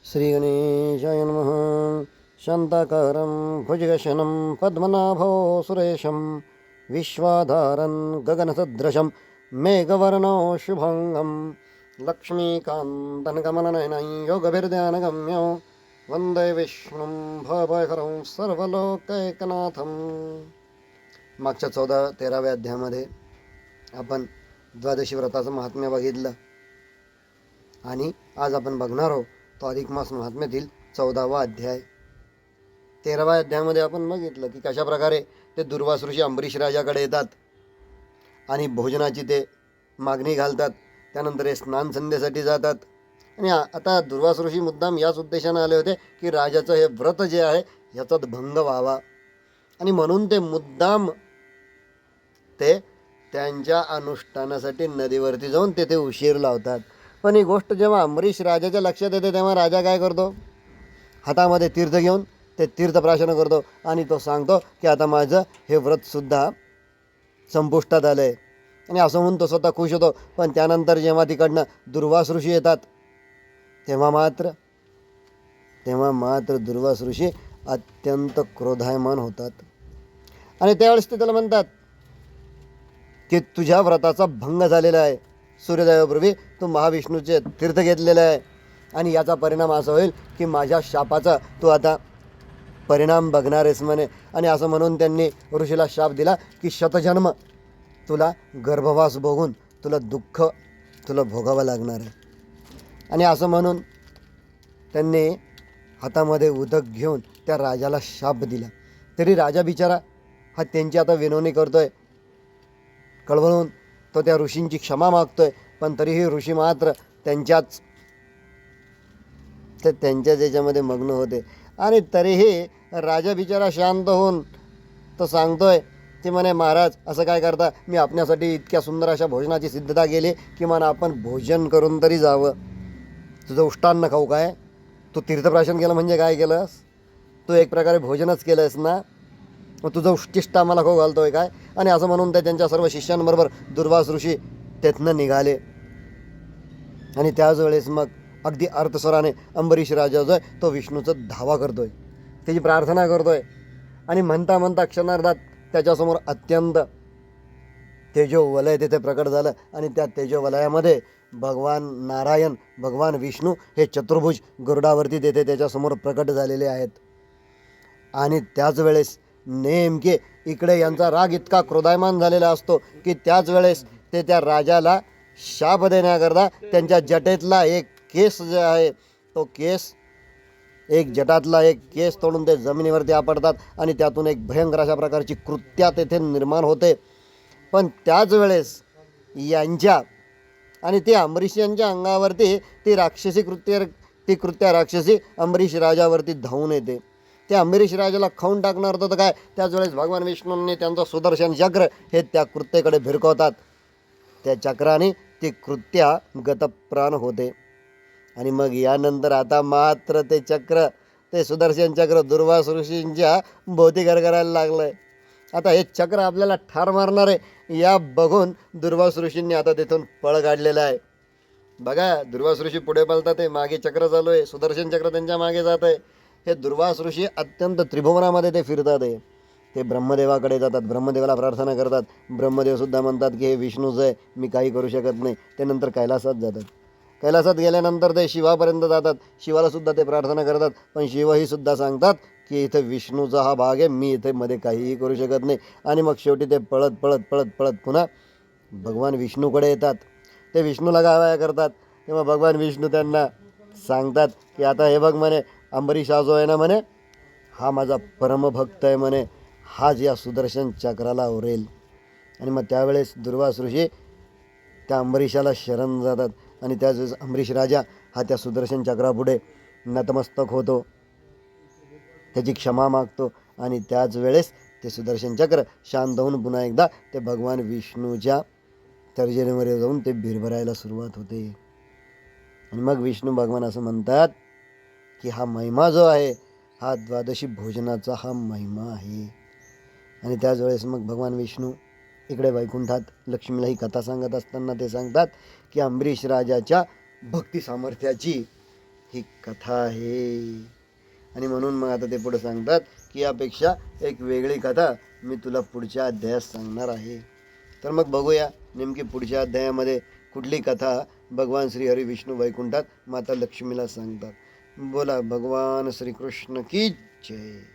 श्रीगणेशाय नमः. शान्ताकारं भुजगशनं पद्मनाभो सुरेशं विश्वाधारं गगनसदृशं मेघवर्णो शुभङ्गं लक्ष्मीकान्तं कमलनयनं योगभिर्ध्यानगम्यो वन्दे विष्णुं भवभयहरं सर्वलोकैकनाथं. मागच्या 14-13व्या अध्यायामध्ये आपण द्वादशी व्रताचं महात्म्य बघितलं आणि आज आपण बघणार आहोत तो अधिक मास महात्म्यातील 14वा अध्याय. 13व्या अध्यायामध्ये आपण बघितलं की कशा प्रकारे ते दुर्वास ऋषी अंबरीश राजाकडे येतात आणि भोजनाची ते मागणी घालतात. त्यानंतर हे स्नान संध्येसाठी जातात आणि आता दुर्वास ऋषी मुद्दाम याच उद्देशाने आले होते की राजाचं हे व्रत जे आहे ह्याचाच भंग व्हावा आणि म्हणून ते मुद्दाम ते त्यांच्या अनुष्ठानासाठी नदीवरती जाऊन तेथे उशीर लावतात. पण ही गोष्ट जेव्हा अंबरीश राजाच्या लक्षात येते तेव्हा राजा काय करतो, हातामध्ये तीर्थ घेऊन ते तीर्थप्राशन करतो आणि तो सांगतो की आता माझं हे व्रतसुद्धा संपुष्टात आलं आहे आणि असं म्हणून तो स्वतः खुश होतो. पण त्यानंतर जेव्हा तिकडनं दुर्वास ऋषी येतात तेव्हा मात्र दुर्वास ऋषी अत्यंत क्रोधायमान होतात आणि त्यावेळेस ते त्याला म्हणतात की तुझ्या व्रताचा भंग झालेला आहे. सूर्योदयापूर्वी तू महाविष्णूचे तीर्थ घेतलेलं आहे आणि याचा परिणाम असा होईल की माझ्या शापाचा तू आता परिणाम बघणार आहेस म्हणे. आणि असं म्हणून त्यांनी ऋषीला शाप दिला की शतजन्म तुला गर्भवास बघून तुला दुःख भोगावं लागणार आहे. आणि असं म्हणून त्यांनी हातामध्ये उदक घेऊन त्या राजाला शाप दिला. तरी राजा बिचारा हा त्यांची आता विनवणी करतोय, कळवळून तो त्या ऋषींची क्षमा मागतोय. पण तरीही ऋषी मात्र त्यांच्याच याच्यामध्ये मग्न होते. आणि तरीही राजा बिचारा शांत होऊन तो सांगतोय की म्हणे महाराज असं काय करता, मी आपल्यासाठी इतक्या सुंदर अशा भोजनाची सिद्धता केली की मला आपण भोजन करून तरी जावं. तुझं उष्टान्न खाऊ काय, तू तीर्थप्राशन केलं म्हणजे काय केलंस, तू एक प्रकारे भोजनच केलंस ना, मग तुझं उष्टिष्ट आम्हाला खाऊ घालतोय काय. आणि असं म्हणून ते त्यांच्या सर्व शिष्यांबरोबर दुर्वास ऋषी तेथनं निघाले. आणि त्याच वेळेस मग अगदी अर्थस्वराने अंबरीश राजा जो आहे तो विष्णूचं धावा करतोय, त्याची प्रार्थना करतोय आणि म्हणता म्हणता क्षणार्धात त्याच्यासमोर अत्यंत तेजोवलय तिथे प्रकट झालं. आणि त्या तेजोवलयामध्ये भगवान नारायण, भगवान विष्णू हे चतुर्भुज गरुडावरती तेथे त्याच्यासमोर प्रकट झालेले आहेत. आणि त्याच वेळेस नेमके इकडे यांचा राग इतका क्रोधायमान झालेला असतो की त्याच वेळेस ते त्या राजाला शाप देण्याकरता त्यांच्या जटेतला एक केस जे आहे तो केस, एक जटातला एक केस तोडून ते जमिनीवरती आपडतात आणि त्यातून एक भयंकर अशा प्रकारची कृत्या तेथे निर्माण होते. पण त्याच वेळेस यांच्या आणि ते अंबरीश यांच्या अंगावरती ती कृत्या राक्षसी अंबरीश राजावरती धावून येते. ते अंबरीश राजाला खाऊन टाकणार होतं काय, त्याच वेळेस भगवान विष्णूंनी त्यांचं सुदर्शन चक्र हे त्या कृत्येकडे भिरकवतात. त्या चक्राने ती कृत्या गतप्राण होते. आणि मग यानंतर आता मात्र ते सुदर्शन चक्र दुर्वास ऋषींच्या भोवती गरगरायला लागलंय. आता हे चक्र आपल्याला ठार मारणार आहे या बघून दुर्वास ऋषींनी आता तिथून पळ काढलेला आहे. बघा, दुर्वास ऋषी पुढे पळतात आहे, मागे चक्र चालू आहे, सुदर्शन चक्र त्यांच्या मागे जात आहे. हे दुर्वास ऋषी अत्यंत त्रिभुवनामध्ये ते फिरतात आहे. ते ब्रह्मदेवाकडे जातात, ब्रह्मदेवाला प्रार्थना करतात. ब्रह्मदेवसुद्धा म्हणतात की हे विष्णूच आहे, मी काही करू शकत नाही. ते नंतर कैलासात जातात. कैलासात गेल्यानंतर ते शिवापर्यंत जातात. शिवालासुद्धा ते प्रार्थना करतात. पण शिवही सुद्धा सांगतात की इथे विष्णूचा हा भाग आहे, मी इथे मध्ये काहीही करू शकत नाही. आणि मग शेवटी ते पळत पळत पळत पळत पुन्हा भगवान विष्णूकडे येतात. ते विष्णूला गावाया करतात. तेव्हा भगवान विष्णू त्यांना सांगतात की आता हे बघ म्हणे, अंबरीश हा जो आहे ना म्हणे, हा माझा परमभक्त आहे म्हणे, हाच या सुदर्शन चक्राला उरेल. आणि मग त्यावेळेस दुर्वास ऋषी त्या अंबरीशाला शरण जातात आणि त्याच वेळेस अंबरीश राजा हा त्या सुदर्शन चक्रापुढे नतमस्तक होतो, त्याची क्षमा मागतो. आणि त्याच वेळेस ते सुदर्शन चक्र शांत होऊन पुन्हा एकदा ते भगवान विष्णूच्या तर्जनीमध्ये जाऊन ते भिरभरायला सुरुवात होते. आणि मग विष्णू भगवान असं म्हणतात की हा महिमा जो आहे हा द्वादशी भोजनाचा हा महिमा आहे. आणि त्याच वेळेस मग भगवान विष्णू इकडे वैकुंठात लक्ष्मीला ही कथा सांगत असताना ते सांगतात की अंबरीश राजाच्या भक्ती सामर्थ्याची ही कथा आहे. आणि म्हणून मग आता ते पुढे सांगतात की यापेक्षा एक वेगळी कथा मी तुला पुढच्या अध्यायात सांगणार आहे. तर मग बघूया नेमकी पुढच्या अध्यायामध्ये कुठली कथा भगवान श्री हरी विष्णू वैकुंठात माता लक्ष्मीला सांगतात. बोला भगवान श्रीकृष्ण की जय.